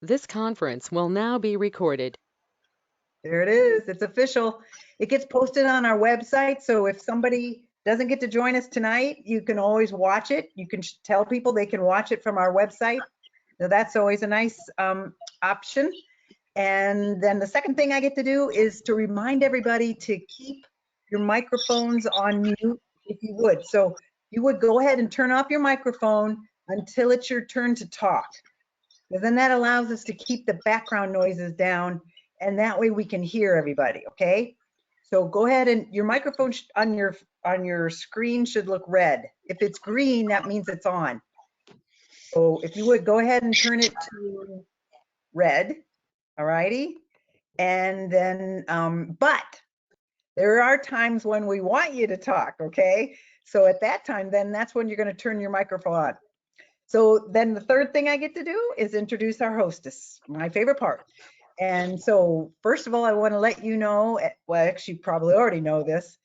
This conference will now be recorded. There it is. It's official. It gets posted on our website. So if somebody doesn't get to join us tonight, you can always watch it. You can tell people they can watch it from our website. So that's always a nice option. And then the second thing I get to do is to remind everybody to keep your microphones on mute if you would. So you would go ahead and turn off your microphone until it's your turn to talk. Because then that allows us to keep the background noises down, and that way we can hear everybody, okay? So go ahead, and your microphone on your screen should look red. If it's green, that means it's on. So if you would go ahead and turn it to red, all righty? And then, but there are times when we want you to talk, okay? So at that time, then that's when you're going to turn your microphone on. So then the third thing I get to do is introduce our hostess, my favorite part. And so first of all, I want to let you know, well, actually you probably already know this,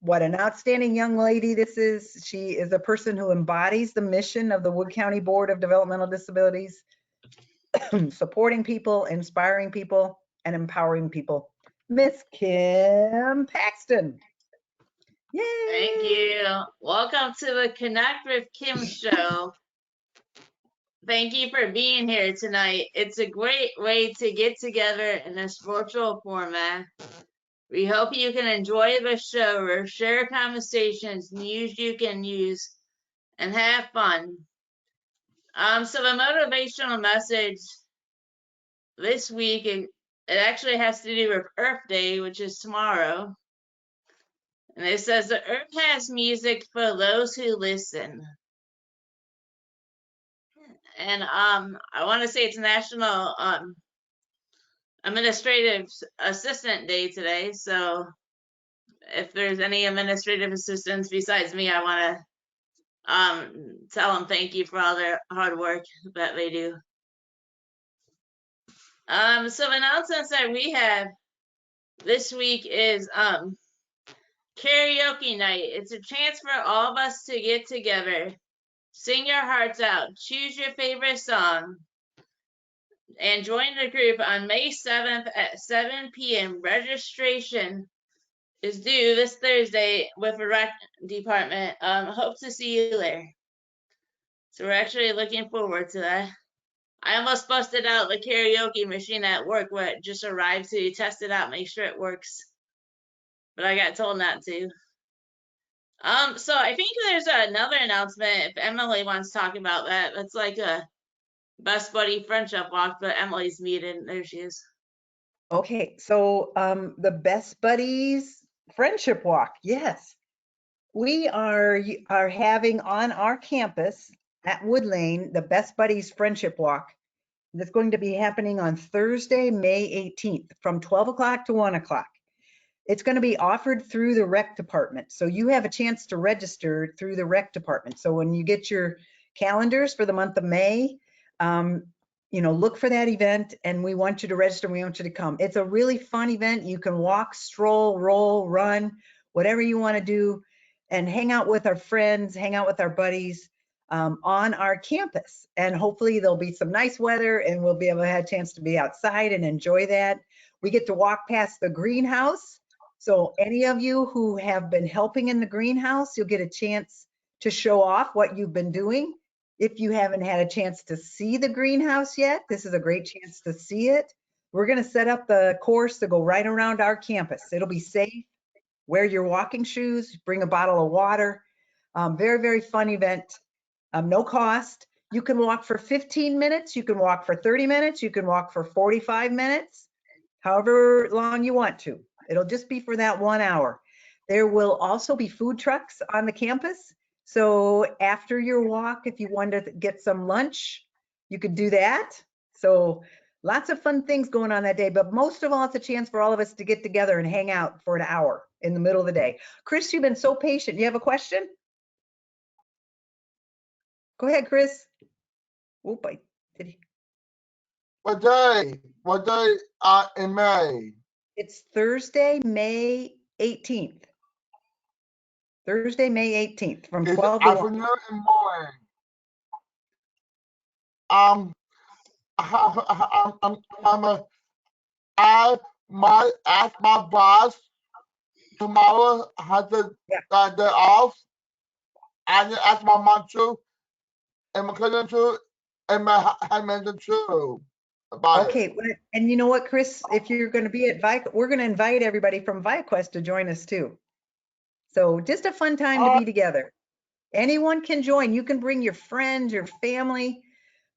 what an outstanding young lady this is. She is a person who embodies the mission of the Wood County Board of Developmental Disabilities, supporting people, inspiring people, and empowering people. Miss Kim Paxton. Yay! Thank you. Welcome to the Konnect with Kim show. Thank you for being here tonight. It's a great way to get together in this virtual format. We hope you can enjoy the show or share conversations, news you can use, and have fun. So the motivational message this week, it actually has to do with Earth Day, which is tomorrow. And it says the earth has music for those who listen. And I want to say it's National Administrative Assistant Day today. So if there's any administrative assistants besides me, I want to tell them thank you for all their hard work that they do. So the announcements that we have this week is karaoke night. It's a chance for all of us to get together, sing your hearts out, choose your favorite song, and join the group on May 7th at 7 p.m. Registration is due this Thursday with the rec department. Hope to see you there. So we're actually looking forward to that. I almost busted out the karaoke machine at work, where it just arrived to test it out, make sure it works. But I got told not to. So I think there's another announcement if Emily wants to talk about that. That's like a best buddy friendship walk, but Emily's muted. There she is. Okay, so the Best Buddies Friendship Walk, yes. We are having on our campus at Wood Lane, the Best Buddies Friendship Walk. That's going to be happening on Thursday, May 18th from 12 o'clock to 1 o'clock. It's going to be offered through the rec department. So you have a chance to register through the rec department. So when you get your calendars for the month of May, look for that event, and we want you to register. We want you to come. It's a really fun event. You can walk, stroll, roll, run, whatever you want to do, and hang out with our friends, hang out with our buddies on our campus. And hopefully there'll be some nice weather and we'll be able to have a chance to be outside and enjoy that. We get to walk past the greenhouse. So any of you who have been helping in the greenhouse, you'll get a chance to show off what you've been doing. If you haven't had a chance to see the greenhouse yet, this is a great chance to see it. We're going to set up the course to go right around our campus. It'll be safe. Wear your walking shoes, bring a bottle of water. Very, very fun event. No cost. You can walk for 15 minutes. You can walk for 30 minutes. You can walk for 45 minutes, however long you want to. It'll just be for that 1 hour. There will also be food trucks on the campus. So after your walk, if you want to get some lunch, you could do that. So lots of fun things going on that day, but most of all, it's a chance for all of us to get together and hang out for an hour in the middle of the day. Chris, you've been so patient. You have a question? Go ahead, Chris. Oop, did he? What day? What day in May? It's Thursday, May 18th. Thursday, May 18th from 12 to 1. Afternoon and morning. I might ask my boss tomorrow has the day off. I can ask my mom too, and my cousin too, and my husband too about it. Okay, and you know what, Chris, if you're going to be at we're going to invite everybody from ViaQuest to join us too. So just a fun time to be together. Anyone can join. You can bring your friends, your family,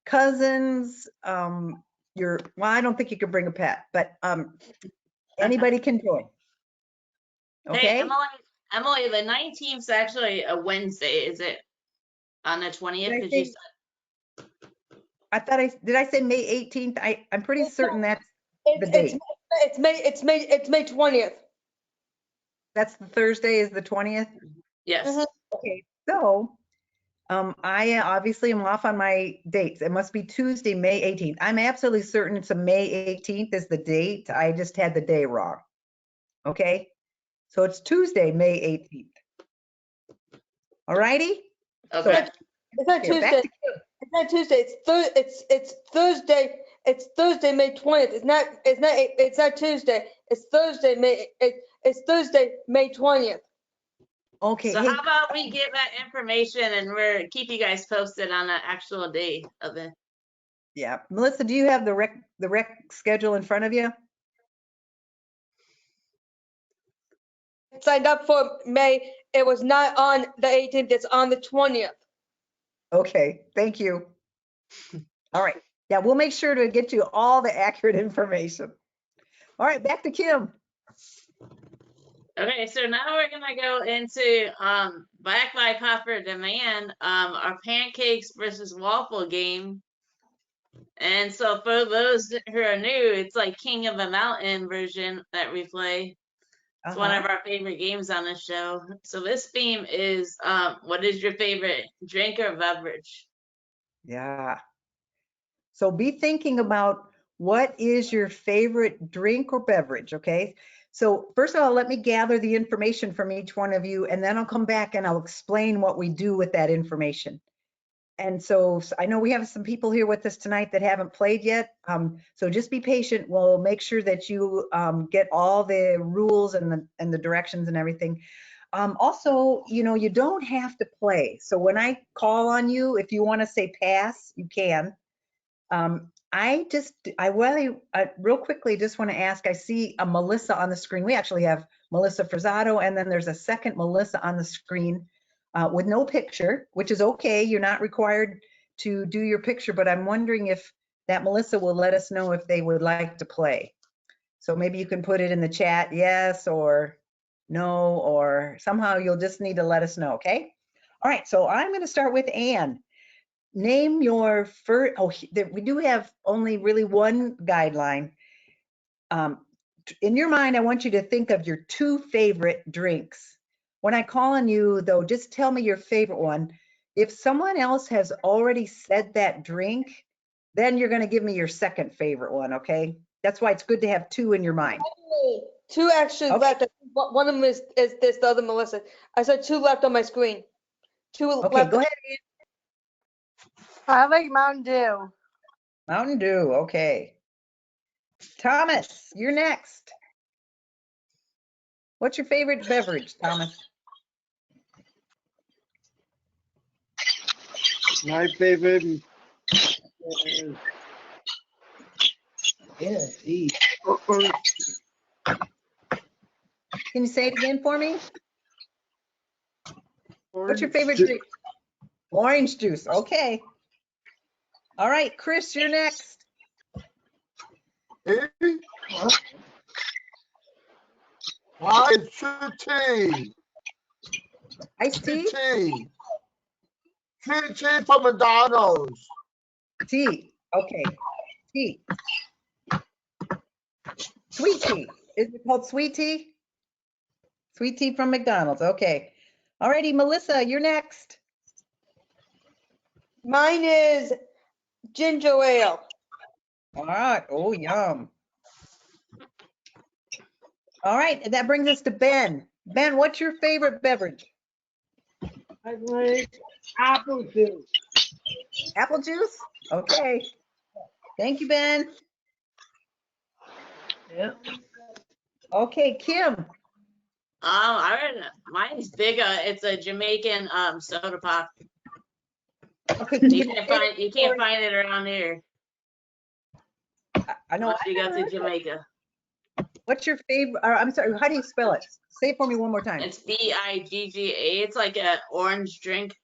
cousins, well, I don't think you can bring a pet, but anybody can join. Hey, Okay? Emily, the 19th is actually a Wednesday. Is it on the 20th? Because you said I thought did I say May 18th? I'm pretty certain that's the It's date. it's May 20th. That's the Thursday is the 20th? yes. Okay, so I obviously am off on my dates. It must be Tuesday, May 18th. I'm absolutely certain it's a May 18th is the date. I just had the day wrong. Okay, so it's Tuesday, May 18th. All righty? Okay. It's not Here, back Tuesday. to Kim. It's not Tuesday. It's Thursday. It's Thursday, May 20th. It's not Tuesday. It's Thursday, it's Thursday, May 20th. Okay, So hey, how about we get that information and we're keep you guys posted on the actual day of it. yeah, Melissa, do you have the rec schedule in front of you? I signed up for May. It was not on the 18th. It's on the 20th. Okay, thank you. All right, yeah, we'll make sure to get you all the accurate information. All right, back to Kim. Okay, so now we're gonna go into Black by Popular Demand, our pancakes versus waffle game. And so for those who are new, it's like King of the Mountain version that we play. It's one of our favorite games on the show. So this theme is what is your favorite drink or beverage? Yeah. So be thinking about what is your favorite drink or beverage, okay? So first of all, let me gather the information from each one of you, and then I'll come back and I'll explain what we do with that information. And so I know we have some people here with us tonight that haven't played yet. So just be patient. We'll make sure that you get all the rules and the directions and everything. Also, you know, you don't have to play. So when I call on you, if you want to say pass, you can. Real quickly just want to ask, I see a Melissa on the screen. We actually have Melissa Frazato, and then there's a second Melissa on the screen with no picture, which is okay. You're not required to do your picture, but I'm wondering if that Melissa will let us know if they would like to play. So maybe you can put it in the chat, yes or no, or somehow you'll just need to let us know, okay? All right, so I'm going to start with Anne. Name your first, we do have only really one guideline. In your mind, I want you to think of your two favorite drinks. When I call on you, though, just tell me your favorite one. If someone else has already said that drink, then you're going to give me your second favorite one, okay? That's why it's good to have two in your mind. Two actually left. One of them is this, the other Melissa. I saw two left on my screen. Two Okay, left. go ahead. I like Mountain Dew. Mountain Dew, okay. Thomas, you're next. What's your favorite beverage, Thomas? My favorite is Can you say it again for me? What's your favorite juice. drink? Orange juice, okay. All right, Chris, you're next. Tea. Iced tea? Tea from McDonald's. Tea, okay. Tea. Sweet tea. Is it called sweet tea? Sweet tea from McDonald's, okay. All righty, Melissa, you're next. Mine is ginger ale. All right, oh, yum. All right, that brings us to Ben. Ben, what's your favorite beverage? I like apple juice. Apple juice? Okay. Thank you, Ben. Yeah. Okay, Kim. Mine's bigger. It's a Jamaican soda pop. Okay, You Kim, can't find it around here. I know. Once I you go never to heard of it. Jamaica, What's your favorite? I'm sorry. How do you spell it? Say it for me one more time. it's Bigga. It's like an orange drink,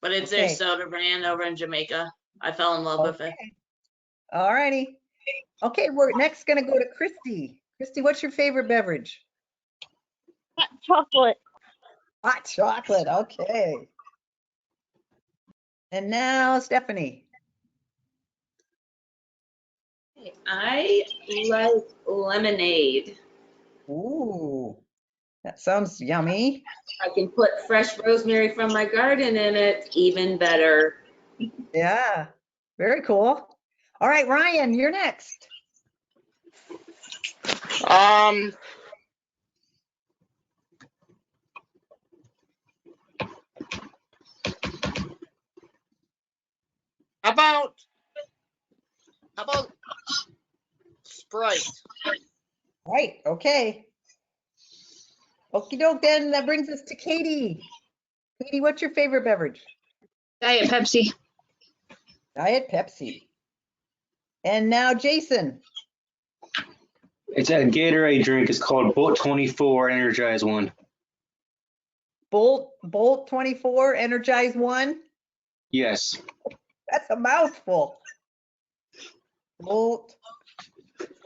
but it's their Okay. soda brand over in Jamaica. I fell in love with it. Okay. All righty. Okay, we're next going to go to Christy. Christy, what's your favorite beverage? Chocolate. Hot chocolate. Okay. And now Stephanie. I like lemonade. Ooh, that sounds yummy. I can put fresh rosemary from my garden in it, even better. Yeah, very cool. All right, Ryan, you're next. How about Sprite? Right, okay. Okie doke, then that brings us to Katie. Katie, what's your favorite beverage? Diet Pepsi. Diet Pepsi. And now Jason. It's a Gatorade drink. It's called Bolt 24 Energize One. Bolt 24 Energize One. Yes. That's a mouthful. Bolt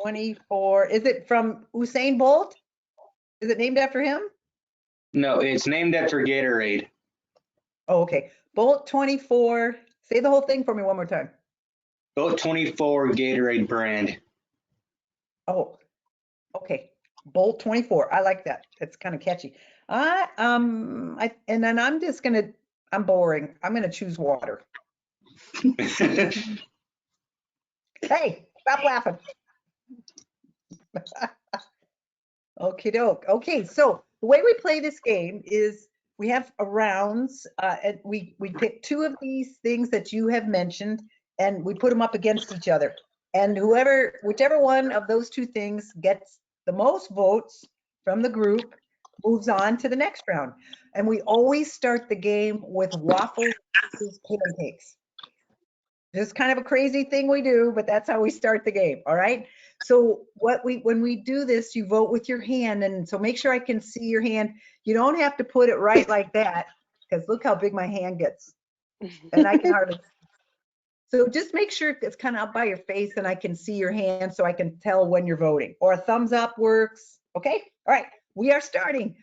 24. Is it from Usain Bolt? Is it named after him? No, it's named after Gatorade. Oh, okay. Bolt 24. Say the whole thing for me one more time. Bolt 24 Gatorade brand. Oh, okay. Bolt 24. I like that. It's kind of catchy. And then I'm boring. I'm gonna choose water. Hey, stop laughing. Okie doke. Okay, so the way we play this game is we have rounds, and we pick two of these things that you have mentioned, and we put them up against each other. And whichever one of those two things gets the most votes from the group moves on to the next round. And we always start the game with waffles versus pancakes. Just kind of a crazy thing we do, but that's how we start the game. All right. So when we do this, you vote with your hand, and so make sure I can see your hand. You don't have to put it right like that, because look how big my hand gets, and I can hardly. So just make sure it's kind of up by your face, and I can see your hand, so I can tell when you're voting. Or a thumbs up works. Okay. All right. We are starting.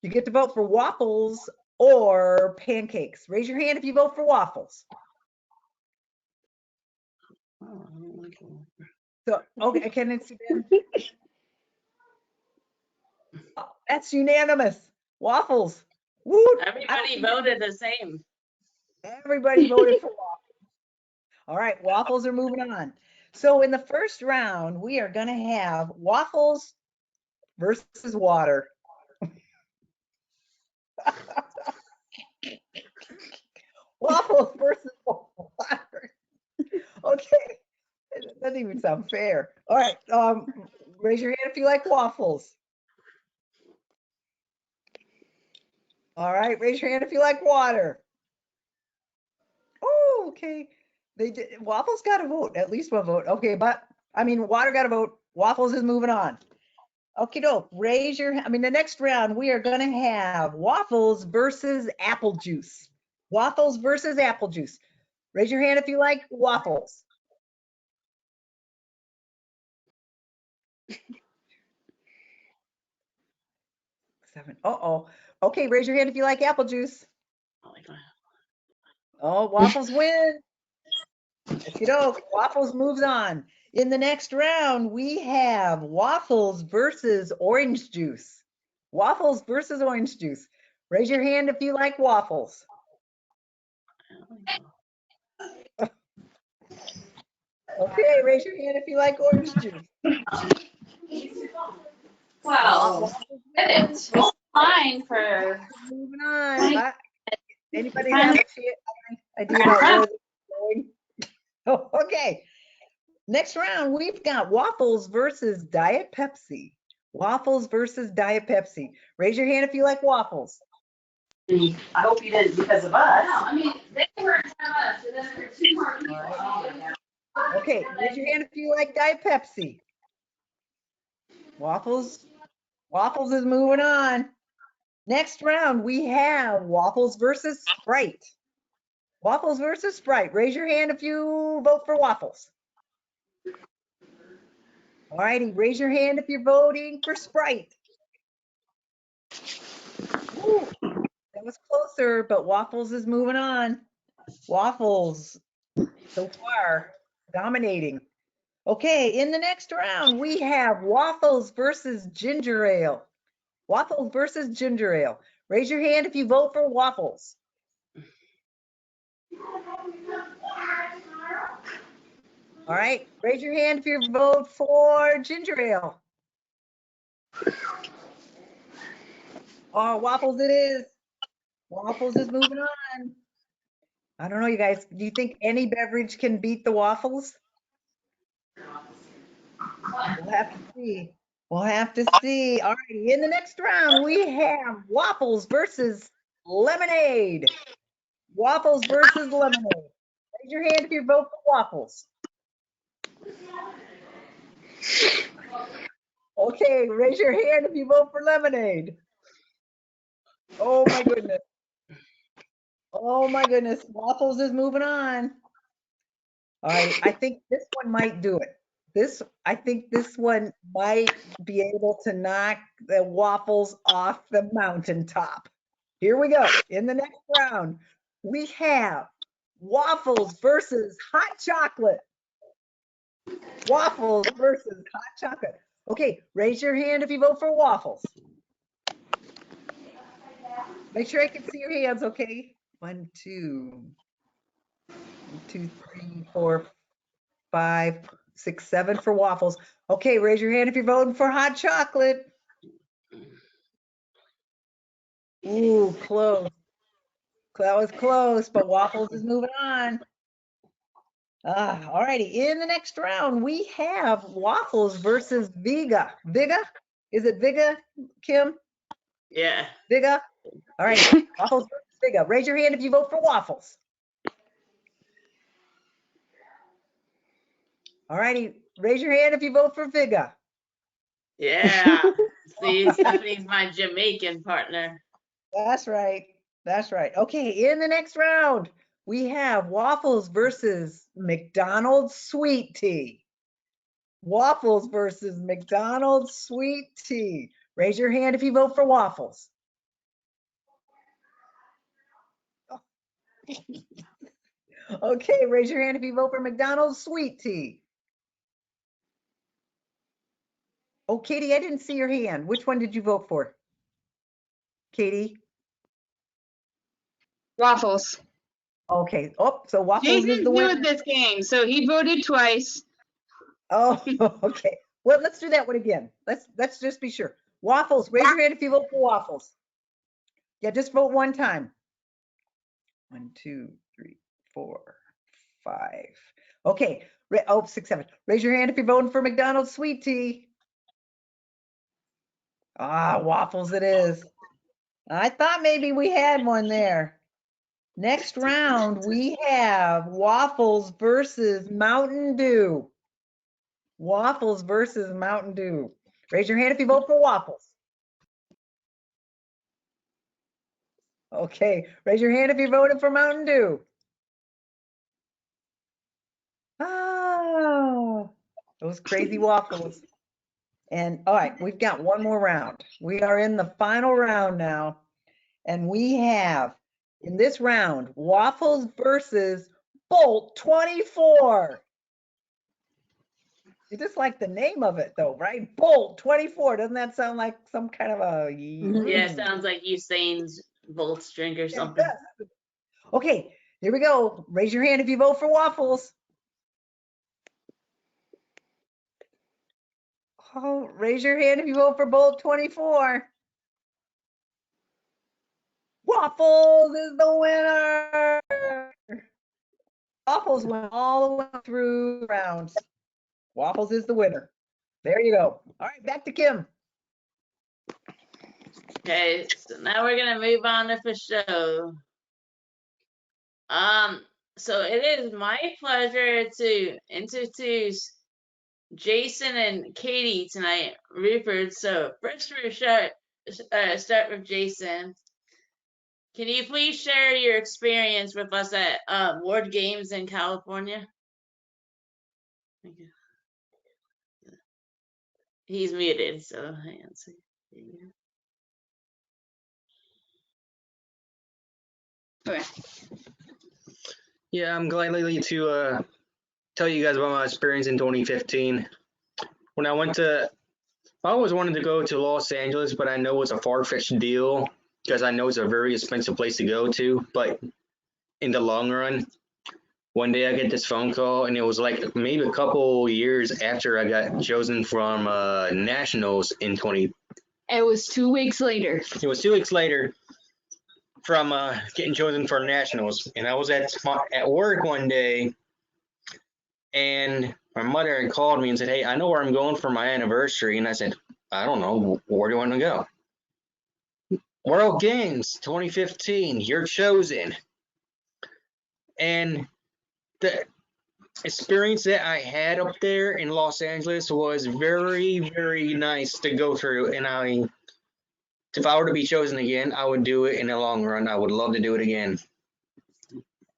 You get to vote for waffles or pancakes. Raise your hand if you vote for waffles. So, okay, can it see them? Oh, that's unanimous. Waffles. Woo! Everybody voted the same. Everybody voted for waffles. All right, waffles are moving on. So in the first round, we are going to have waffles versus water. Waffles versus water. Okay. That doesn't even sound fair. All right. Raise your hand if you like waffles. All right. Raise your hand if you like water. Oh, okay. Waffles got a vote, at least one vote. Okay, but water got a vote. Waffles is moving on. Okay, doke. The next round we are going to have waffles versus apple juice. Waffles versus apple juice. Raise your hand if you like waffles. Seven. Uh-oh. Okay, raise your hand if you like apple juice. Oh, waffles win. If you don't, waffles moves on. In the next round, we have waffles versus orange juice. Waffles versus orange juice. Raise your hand if you like waffles. Okay, raise your hand if you like orange juice. Wow. It's fine for. Moving on. Anybody have an idea about where this is going? Okay. Next round, we've got waffles versus Diet Pepsi. Waffles versus Diet Pepsi. Raise your hand if you like waffles. I hope you didn't because of us. No, I mean, they were in front of us, and then there were two more people. Okay, raise your hand if you like Diet Pepsi. Waffles is moving on. Next round, we have waffles versus Sprite. Waffles versus Sprite. Raise your hand if you vote for waffles. All righty, raise your hand if you're voting for Sprite. Ooh, that was closer, but waffles is moving on. Waffles, so far, dominating. Okay, in the next round, we have waffles versus ginger ale. Waffles versus ginger ale. Raise your hand if you vote for waffles. All right, raise your hand if you vote for ginger ale. Oh, waffles it is. Waffles is moving on. I don't know, you guys, do you think any beverage can beat the waffles? We'll have to see. We'll have to see. All righty, in the next round, we have waffles versus lemonade. Waffles versus lemonade. Raise your hand if you vote for waffles. Okay, raise your hand if you vote for lemonade. Oh my goodness. Oh my goodness, waffles is moving on. All right, I think this one might do it. I think this one might be able to knock the waffles off the mountaintop. Here we go. In the next round, we have waffles versus hot chocolate. Waffles versus hot chocolate. Okay, raise your hand if you vote for waffles. Make sure I can see your hands, okay? 1, 2, 3, 4, 5, 6, 7 for waffles. Okay, raise your hand if you're voting for hot chocolate. Ooh, close. That was close, but waffles is moving on. All righty. In the next round, we have waffles versus Vega. Vega? Is it Vega, Kim? Yeah. Vega? All right. Waffles versus Vega. Raise your hand if you vote for waffles. All righty. Raise your hand if you vote for Vega. Yeah. See, Stephanie's my Jamaican partner. That's right. That's right. Okay, in the next round, we have waffles versus McDonald's sweet tea. Waffles versus McDonald's sweet tea. Raise your hand if you vote for waffles. Okay, raise your hand if you vote for McDonald's sweet tea. Oh, Katie, I didn't see your hand. Which one did you vote for? Katie? Waffles. Okay. Oh, so waffles is Jason's the new winner. at this game, so he voted twice. Oh, okay. Well, let's do that one again. Let's just be sure. Waffles, raise your hand if you vote for waffles. Yeah, just vote one time. 1, 2, 3, 4, 5. Okay. Oh, 6, 7. Raise your hand if you're voting for McDonald's sweet tea. Ah, waffles it is. I thought maybe we had one there. Next round, we have waffles versus Mountain Dew. Waffles versus Mountain Dew. Raise your hand if you vote for waffles. Okay, raise your hand if you're voting for Mountain Dew. Oh, those crazy waffles. And all right, we've got one more round. We are in the final round now. And we have, in this round, waffles versus Bolt 24. You just like the name of it though, right? Bolt 24. Doesn't that sound like some kind of a... Yeah, it sounds like Usain's Bolt's drink or something. Okay, here we go. Raise your hand if you vote for waffles. Oh, raise your hand if you vote for Bolt 24. Waffles is the winner. Waffles went all the way through rounds. Waffles is the winner. There you go. All right, back to Kim. Okay, so now we're gonna move on to the show. So it is my pleasure to introduce Jason and Katie tonight, Rupert. So first we're start with Jason. Can you please share your experience with us at Ward Games in California? Thank you. He's muted, so hang on a second. There you go. Okay. Yeah, I'm glad to tell you guys about my experience in 2015. When I always wanted to go to Los Angeles, but I know it's a far-fetched deal because I know it's a very expensive place to go to. But in the long run, one day I get this phone call, and it was like maybe a couple years after I got chosen from Nationals in 20. It was 2 weeks later. It was 2 weeks later from getting chosen for Nationals, and I was at work one day, and my mother had called me and said, "Hey, I know where I'm going for my anniversary," and I said, "I don't know. Where do you want to go?" "World Games 2015. You're chosen." And the experience that I had up there in Los Angeles was very, very nice to go through, and if I were to be chosen again, I would do it in the long run. I would love to do it again.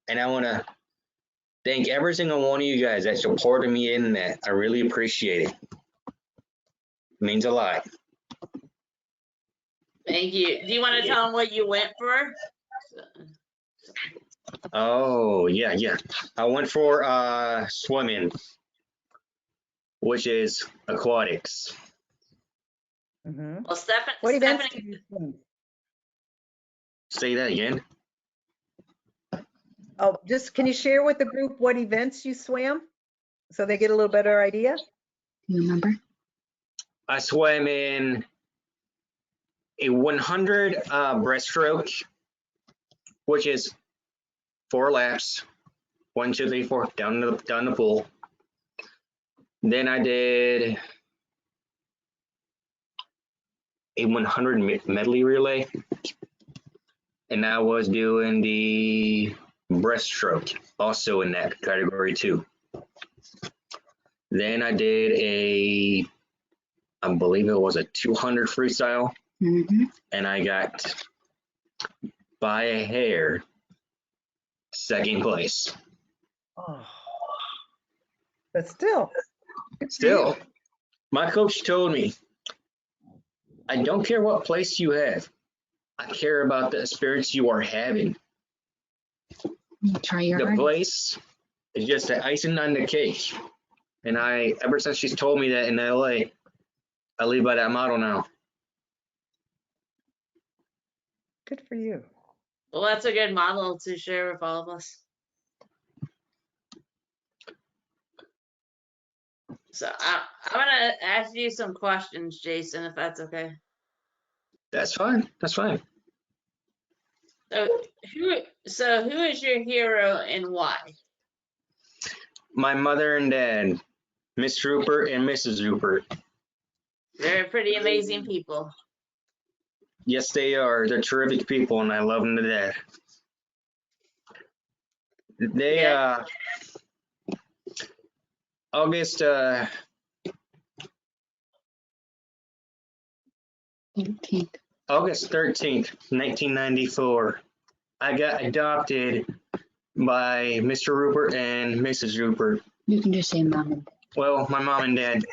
And I want to thank every single one of you guys that supported me in that. I really appreciate it. It means a lot. Thank you. Do you want to tell them what you went for? Oh, yeah. I went for swimming, which is aquatics. Mm-hmm. Well, What events Stephanie, did you swim? Say that again. Oh, just can you share with the group what events you swam so they get a little better idea? Do you remember? I swam in a 100 breaststroke, which is 4 laps, 1, 2, 3, 4, down the pool. Then I did a 100 medley relay, and I was doing the breaststroke, also in that category too. Then I did I believe it was a 200 freestyle, and I got by a hair 2nd place. Oh, but still. Still, my coach told me, "I don't care what place you have. I care about the experience you are having. Try your The hardest. place is just the icing on the cake." And ever since she's told me that in LA, I live by that motto now. Good for you. well, that's a good model to share with all of us. So I'm gonna ask you some questions, Jason, if that's okay. That's fine. That's fine. So who is your hero and why? My mother and dad, Miss Rupert and Mrs. Rupert. They're pretty amazing people. Yes, they are. They're terrific people, and I love them to death. They, Yeah. August 13th, 1994, I got adopted by Mr. Rupert and Mrs. Rupert. You can just say mom and dad. Well, my mom and dad.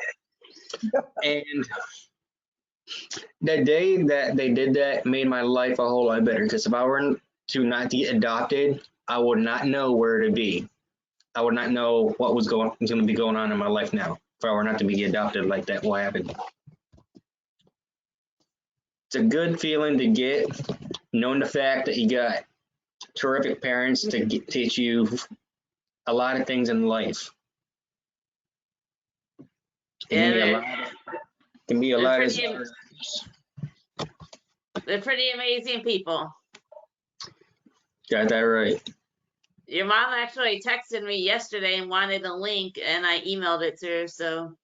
And the day that they did that made my life a whole lot better, because if I were to not get adopted, I would not know where to be. I would not know what was going to be going on in my life now if I were not to be adopted like that. What happened? It's a good feeling to get, knowing the fact that you got terrific parents to teach you a lot of things in life. It can be a lot of They're pretty amazing people. Got that right. Your mom actually texted me yesterday and wanted a link, and I emailed it to her, so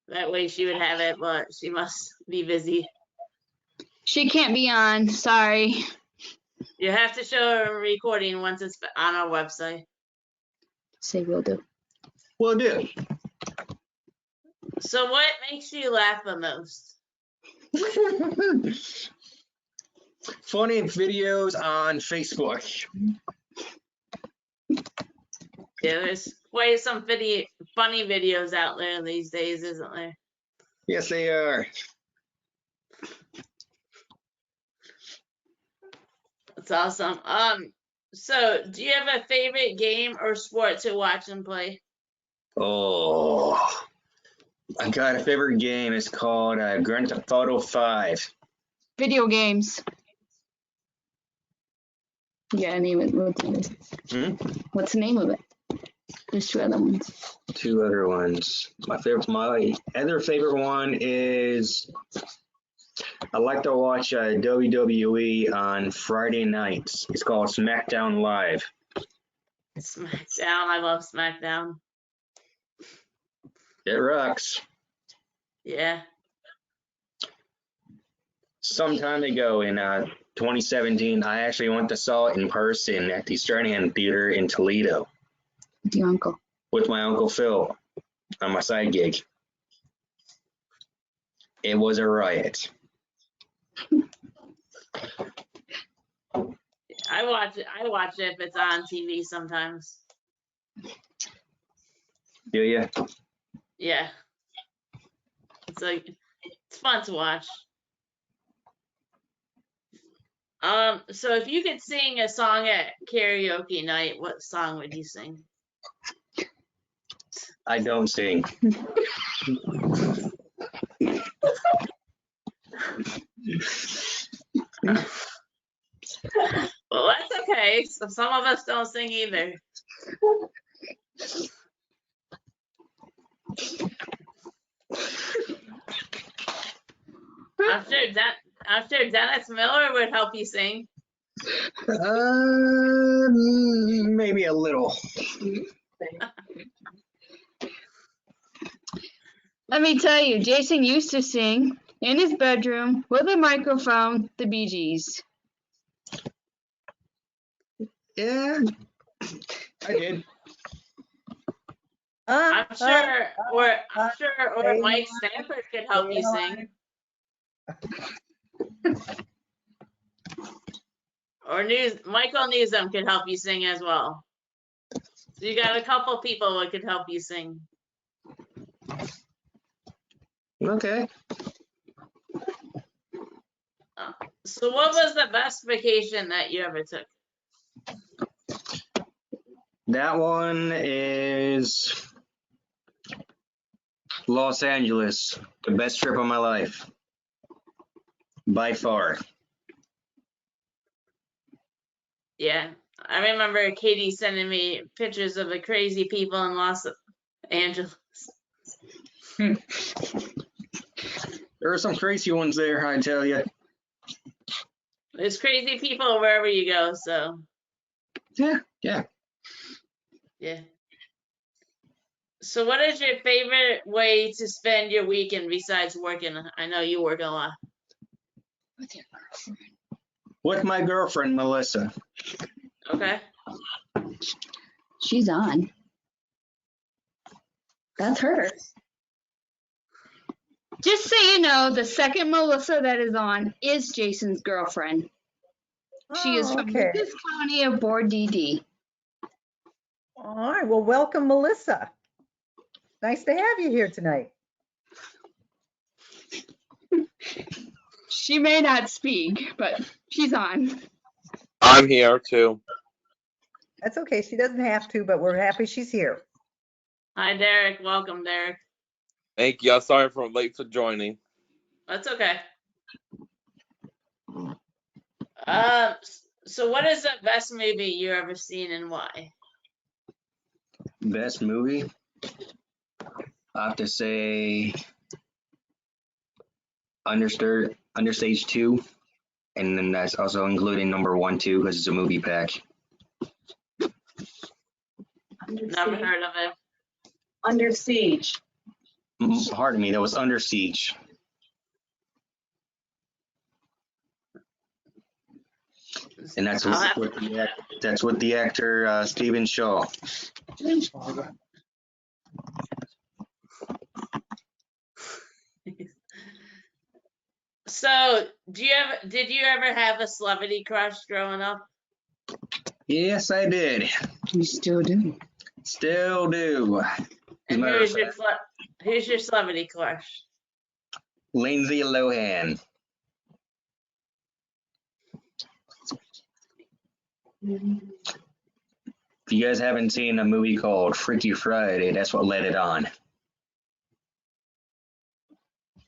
that way she would have it, but she must be busy. She can't be on. Sorry. You have to show her a recording once it's on our website. Say will do. Will do. So what makes you laugh the most? Funny videos on Facebook. Yeah, there's quite some funny videos out there these days, isn't there? Yes, they are. That's awesome. So do you have a favorite game or sport to watch and play? Oh, I got a favorite game. It's called Grand Theft Auto 5. Video games. Yeah, name it. What's the name of it? There's two other ones. Two other ones. My other favorite one is I like to watch WWE on Friday nights. It's called SmackDown Live. SmackDown. I love SmackDown. It rocks. Yeah. Some time ago in 2017, I actually went to saw it in person at the Stranahan Theater in Toledo With your uncle. with my Uncle Phil on my side gig. It was a riot. I watch it if it's on TV sometimes. Do you? Yeah. It's fun to watch. So if you could sing a song at karaoke night, what song would you sing? I don't sing. Well, that's okay. So some of us don't sing either. I'm sure Dennis Miller would help you sing. Maybe a little. Let me tell you, Jason used to sing in his bedroom with a microphone, the Bee Gees. Yeah, I did. I'm sure Mike Stanford could help you sing. Or Michael Newsom could help you sing as well. So you got a couple people that could help you sing. Okay. So what was the best vacation that you ever took? That one is Los Angeles, the best trip of my life. By far. Yeah, I remember Katie sending me pictures of the crazy people in Los Angeles. There are some crazy ones there, I tell you. There's crazy people wherever you go, so. Yeah. Yeah. So what is your favorite way to spend your weekend besides working? I know you work a lot. With my girlfriend, Melissa. Okay. She's on. That's her. Just so you know, the second Melissa that is on is Jason's girlfriend. She is from Lucas County of Board DD. All right. Well, welcome, Melissa. Nice to have you here tonight. She may not speak, but she's on. I'm here too. That's okay. She doesn't have to, but we're happy she's here. Hi, Derek. Welcome, Derek. Thank you. I'm sorry for late for joining. That's okay. So what is the best movie you ever seen and why? Best movie? I have to say Understage 2. And then that's also including number 1, 2, because it's a movie pack. Never heard of it. Under Siege. Pardon me, that was Under Siege. And that's what the actor Stephen Shaw. So, did you ever have a celebrity crush growing up? Yes, I did. You still do. Still do. And who's your celebrity crush? Lindsay Lohan. If you guys haven't seen a movie called Freaky Friday, that's what led it on.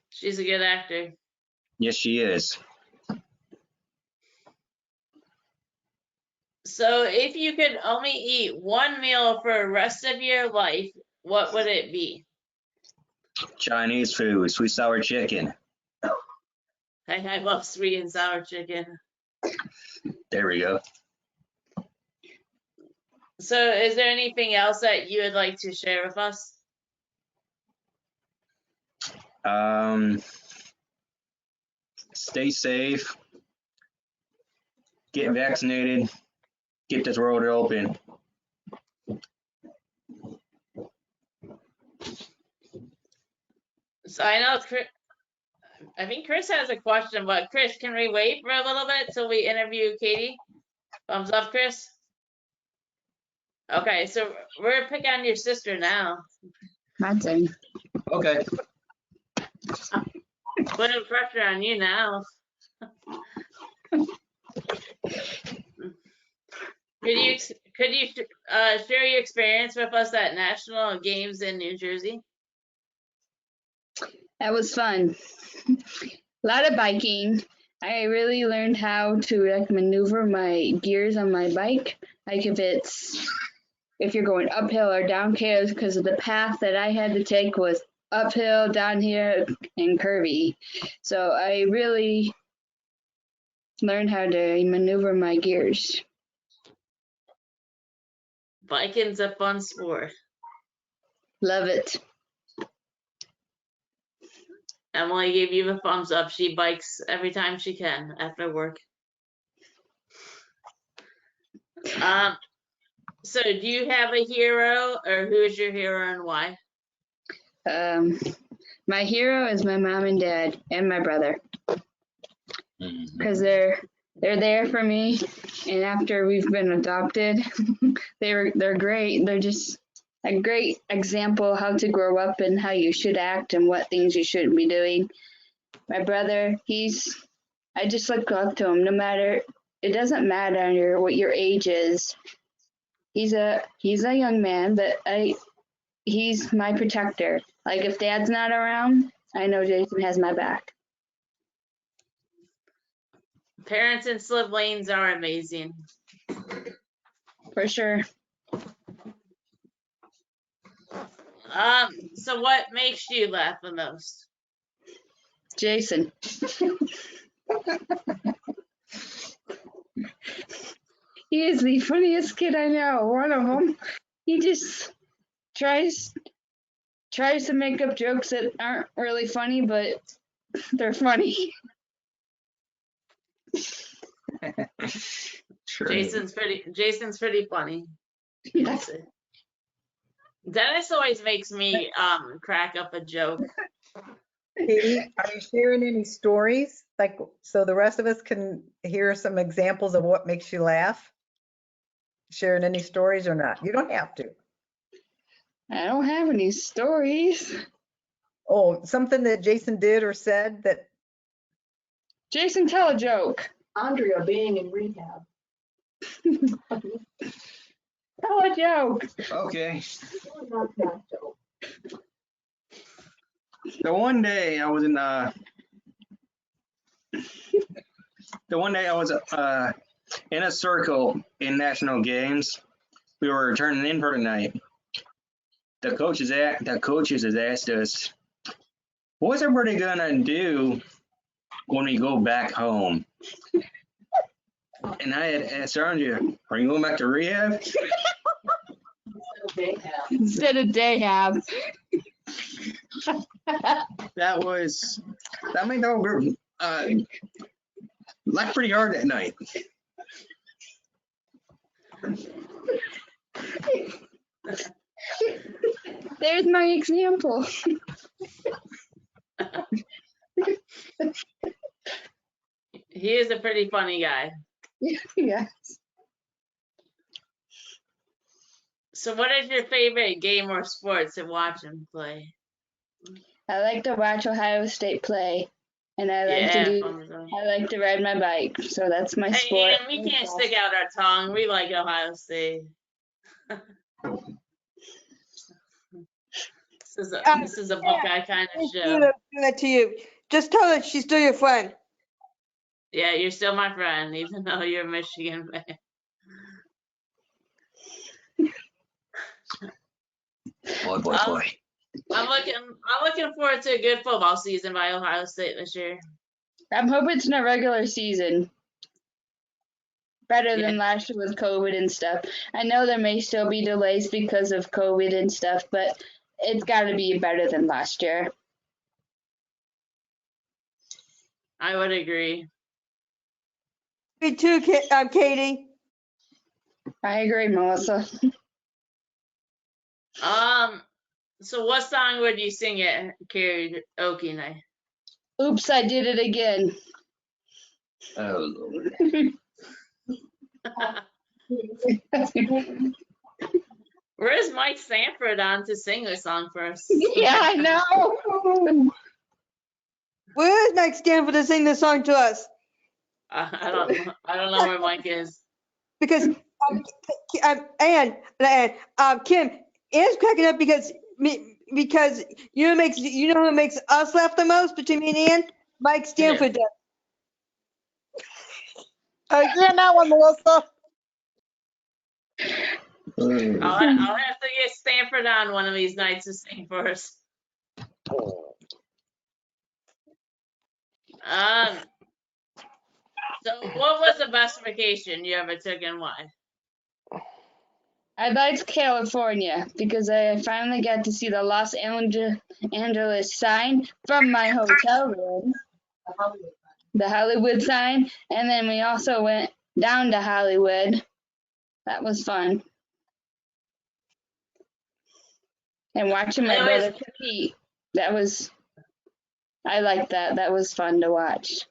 She's a good actor. Yes, she is. So, if you could only eat one meal for the rest of your life, what would it be? Chinese food, sweet sour chicken. I love sweet and sour chicken. There we go. So, is there anything else that you would like to share with us? Stay safe. Get vaccinated. Get this world open. So I know I think Chris has a question, but Chris, can we wait for a little bit till we interview Katie? Thumbs up, Chris. Okay, so we're picking on your sister now. My turn. Okay. Putting pressure on you now. Could you share your experience with us at national games in New Jersey? That was fun. A lot of biking. I really learned how to maneuver my gears on my bike. Like if you're going uphill or downhill, because of the path that I had to take was uphill, downhill, and curvy. So I really learned how to maneuver my gears. Biking's a fun sport. Love it. Emily gave you a thumbs up. She bikes every time she can after work. So do you have a hero, or who is your hero and why? My hero is my mom and dad and my brother, because they're there for me, and after we've been adopted, they're great. They're just a great example how to grow up and how you should act and what things you shouldn't be doing. My brother, I just look up to him. It doesn't matter what your age is. He's a young man, but he's my protector. Like if Dad's not around, I know Jason has my back. Parents and siblings are amazing. For sure. So what makes you laugh the most? Jason. He is the funniest kid I know. One of them. He just tries to make up jokes that aren't really funny, but they're funny. Sure. Jason's pretty funny. Yes. Dennis always makes me crack up a joke. Katie, are you sharing any stories? Like, so the rest of us can hear some examples of what makes you laugh? Sharing any stories or not? You don't have to. I don't have any stories. Oh, something that Jason did or said that. Jason, tell a joke. Andrea being in rehab. Tell a joke. Okay. The one day I was in a circle in national games. We were turning in for the night. The coaches has asked us, "What's everybody gonna do when we go back home?" And I had asked Andrea, "Are you going back to rehab?" Instead of Dahab. That made the whole group laugh pretty hard that night. There's my example. He is a pretty funny guy. Yeah. So what is your favorite game or sport to watch and play? I like to watch Ohio State play, and I like to ride my bike. So that's my Hey, sport. Ian, we can't stick out our tongue. We like Ohio State. This is a Buckeye kind of show. Do that to you. Just tell her she's still your friend. Yeah, you're still my friend, even though you're a Michigan fan. Boy. I'm looking forward to a good football season by Ohio State this year. I'm hoping it's in a regular season. Better than last year with COVID and stuff. I know there may still be delays because of COVID and stuff, but it's got to be better than last year. I would agree. Me too, Katie. I agree, Melissa. So what song would you sing at karaoke night? Oops, I did it again. Oh, Lord. Where's Mike Sanford on to sing this song for us? Yeah, I know. Where is Mike Stanford to sing this song to us? I don't know where Mike is. Because Kim is cracking up because you know who makes us laugh the most between me and Ann? Mike Stanford does. Again, that one, Melissa. I'll have to get Stanford on one of these nights to sing for us. So what was the best vacation you ever took and why? I liked California because I finally got to see the Los Angeles sign from my hotel room. The Hollywood sign. And then we also went down to Hollywood. That was fun. And watching my brother compete. I liked that. That was fun to watch.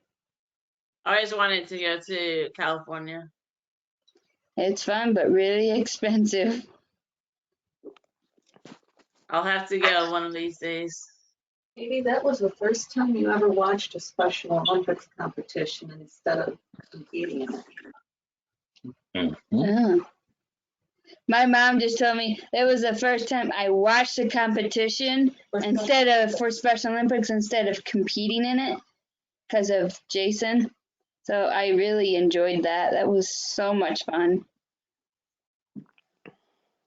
I always wanted to go to California. It's fun, but really expensive. I'll have to go one of these days. Maybe that was the first time you ever watched a Special Olympics competition instead of competing in it. Yeah. My mom just told me it was the first time I watched a competition for Special Olympics instead of competing in it because of Jason. So I really enjoyed that. That was so much fun.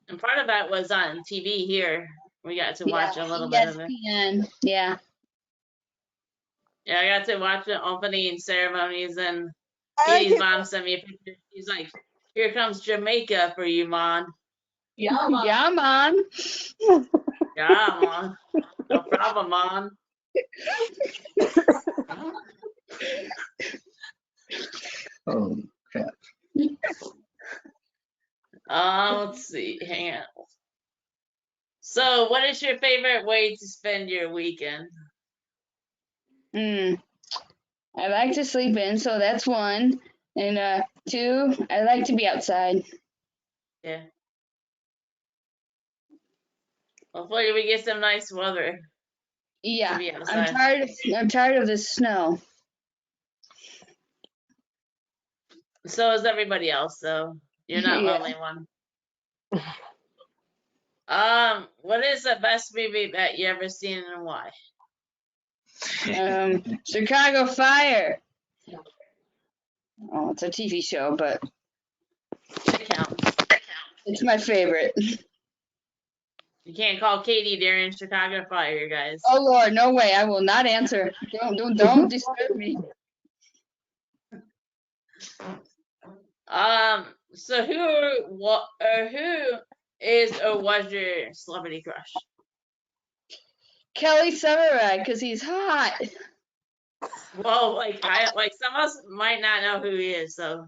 And part of that was on TV here. We got to watch a little bit of it. Yeah. Yeah, I got to watch the opening ceremonies, and Katie's mom sent me a picture. She's like, "Here comes Jamaica for you, Mom." Yeah, Mom. Yeah, Mom. Yeah, Mom. No problem, Mom. Oh, crap. Let's see. Hang on. So, what is your favorite way to spend your weekend? I like to sleep in, so that's one. And 2, I like to be outside. Yeah. Hopefully we get some nice weather. Yeah. To be outside. I'm tired of this snow. So is everybody else, though. You're not the only one. What is the best movie that you ever seen and why? Chicago Fire. Oh, it's a TV show, but It counts. it's my favorite. You can't call Katie during Chicago Fire, guys. Oh Lord, no way! I will not answer. Don't disturb me. So who is or was your celebrity crush? Kelly Samurai, because he's hot. Well, like some of us might not know who he is, so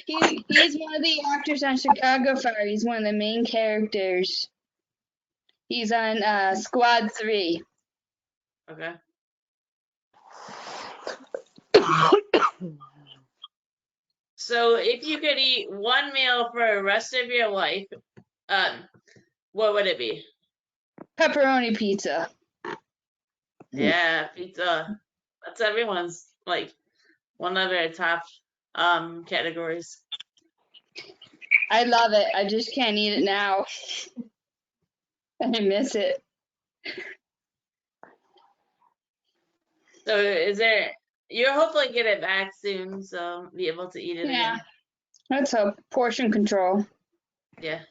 He's one of the actors on Chicago Fire. He's one of the main characters. He's on Squad 3. okay. So if you could eat one meal for the rest of your life, what would it be? Pepperoni pizza. Yeah, pizza. That's everyone's like one of their top categories. I love it. I just can't eat it now. I miss it. So you'll hopefully get it back soon, so be able to eat it Yeah. again. That's a portion control. Yeah.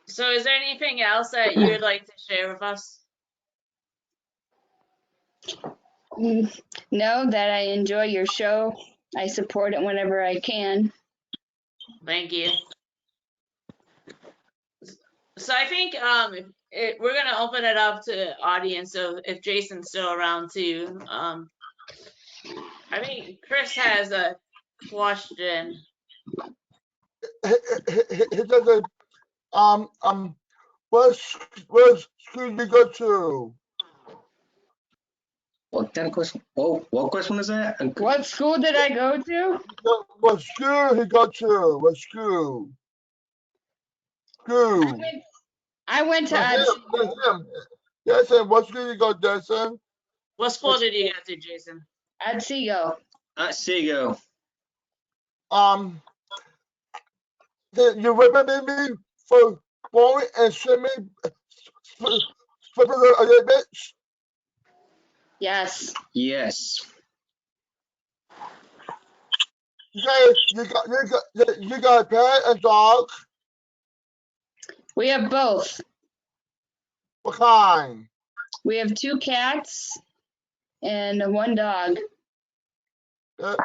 So is there anything else that you would like to share with us? Know that I enjoy your show. I support it whenever I can. Thank you. So I think we're gonna open it up to the audience. So if Jason's still around too, I think Chris has a question. He said, what school did you go to? What kind of question? Oh, what question is that? What school did I go to? What school he go to? What school? School. I went to Him. Jason, what school you go, Jason? What school did you go to, Jason? Otsego. Otsego. You remember me for bowling and swimming, flipping a little bit? Yes. Yes. You got a pet and dog? We have both. What kind? We have 2 cats and 1 dog. Okay,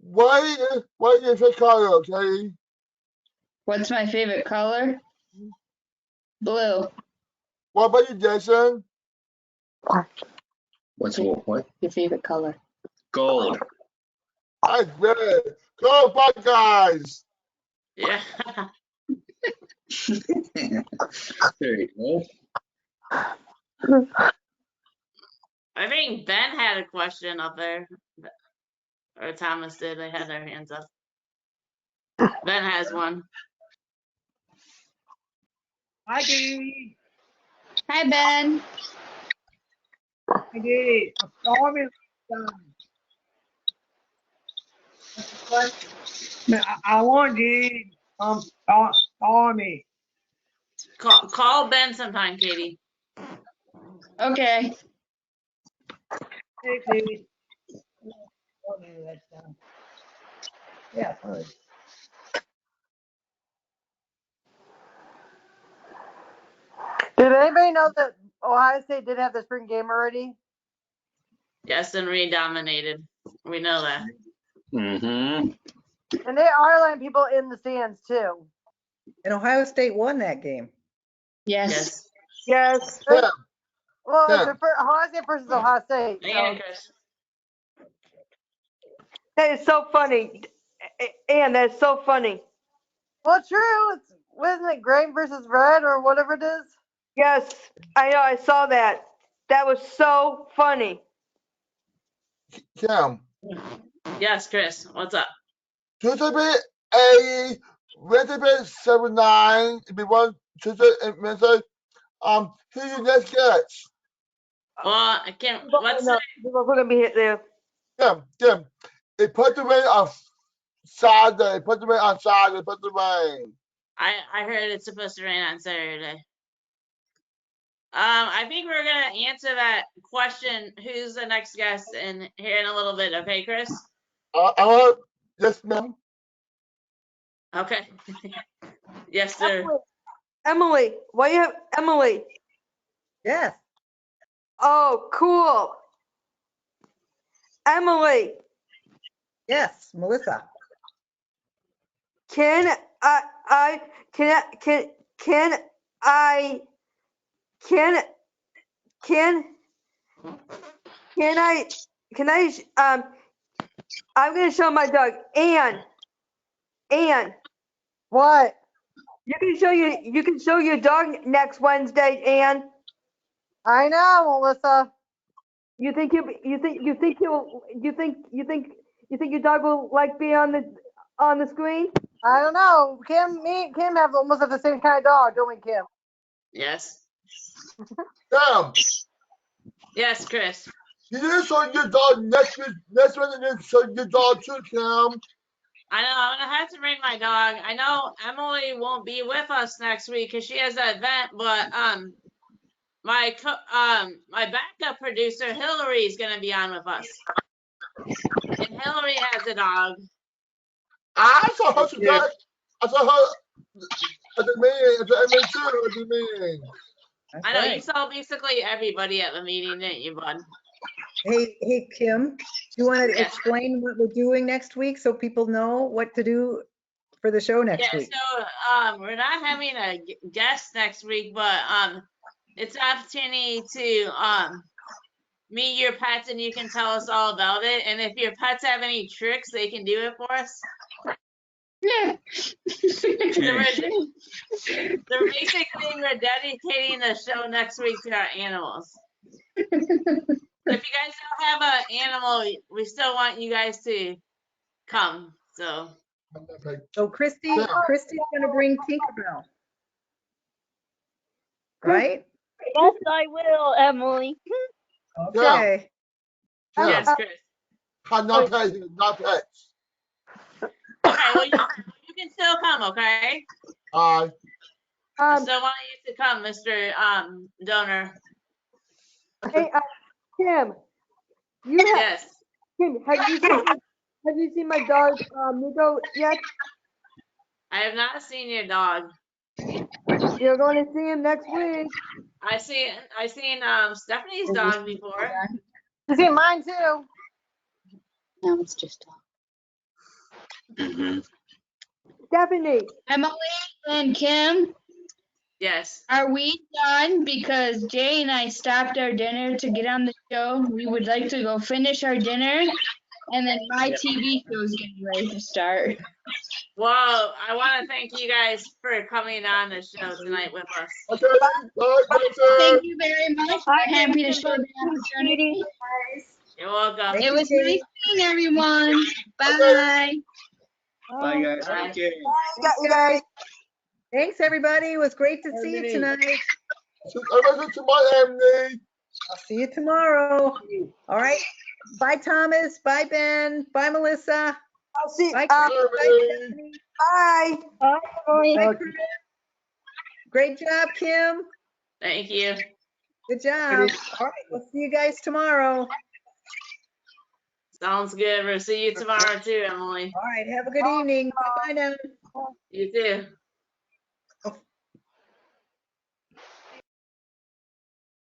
what is your favorite color, okay? What's my favorite color? Blue. What about you, Jason? What? Your favorite color? Gold. That's good. Go, Buckeyes! Yeah. There you go. I think Ben had a question up there. Or Thomas did. They had their hands up. Ben has one. Hi, Katie. Hi, Ben. Hi, Katie. I want you call me. Call Ben sometime, Katie. Okay. Hey, Katie. Yeah, fine. Did anybody know that Ohio State did have the spring game already? Yes, and we dominated. We know that. Mm-hmm. And there are letting people in the stands too. And Ohio State won that game. Yes. Yes. Yeah. Well, Yeah. it's Ohio State versus Ohio State. And So. Chris. That is so funny. And that's so funny. Well, true. Wasn't it grain versus red or whatever it is? Yes, I know. I saw that. That was so funny. Kim, Yes, Chris. What's up? Tuesday A, Wednesday 7-9, if you want Tuesday and Wednesday, who you next catch? Well, I can't. What's No, it? we're gonna be hit there. Kim, it put the rain on Saturday, put the rain on Saturday, put the rain. I heard it's supposed to rain on Saturday. I think we're gonna answer that question. Who's the next guest? In here in a little bit. Okay, Chris. Yes, ma'am. Okay. Yes, sir. Emily, why you have Emily? Yes. Oh, cool. Emily, Yes, Melissa. Can I I'm gonna show my dog Anne. What? You can show your dog next Wednesday, Anne. I know, Melissa. You think your dog will like being on the screen? I don't know. Me and Kim have almost the same kind of dog, don't we, Kim? Yes. Damn. Yes, Chris. You didn't show your dog next week. Next week, you didn't show your dog too, Kim. I know, I'm gonna have to bring my dog. I know Emily won't be with us next week because she has an event, but my backup producer Hillary is gonna be on with us, and Hillary has a dog. I saw her today. I saw her at the meeting, at the MA2 at the meeting. That's I know right. you saw basically everybody at the meeting, didn't you, bud? Hey, Kim, do you want to Yes. explain what we're doing next week so people know what to do for the show next Yeah, week? so we're not having a guest next week, but it's an opportunity to meet your pets and you can tell us all about it. And if your pets have any tricks, they can do it for us. Yeah. They're basically we're dedicating the show next week to our animals. If you guys don't have an animal, we still want you guys to come. So Christy's gonna bring Tinkerbell, right? Yes, I will, Emily. Okay. yes, Chris. Not pets, not pets. Okay, well you can still come, okay? I still want you to come, Mr. Donor. Hey, Kim. Yes. Kim, have you seen my dog Nico yet? I have not seen your dog. You're going to see him next week. I seen Stephanie's dog before. You see mine too. No, it's just talk. Stephanie. Emily and Kim. Yes. Are we done? Because Jay and I stopped our dinner to get on the show. We would like to go finish our dinner, and then my TV show is getting ready to start. Well, I want to thank you guys for coming on the show tonight with us. Thank you very much. We're happy to share the opportunity. You're welcome. It was nice seeing everyone. Bye. Bye, guys. Take care. You guys. Thanks, everybody. It was great to see you tonight. I'll see you tomorrow. All right. Bye, Thomas. Bye, Ben. Bye, Melissa. I'll see. Bye. Bye. Bye, Emily. Bye, Chris. Great job, Kim. Thank you. Good job. All right. We'll see you guys tomorrow. Sounds good. We'll see you tomorrow too, Emily. All right. Have a good evening. Bye-bye now. You too.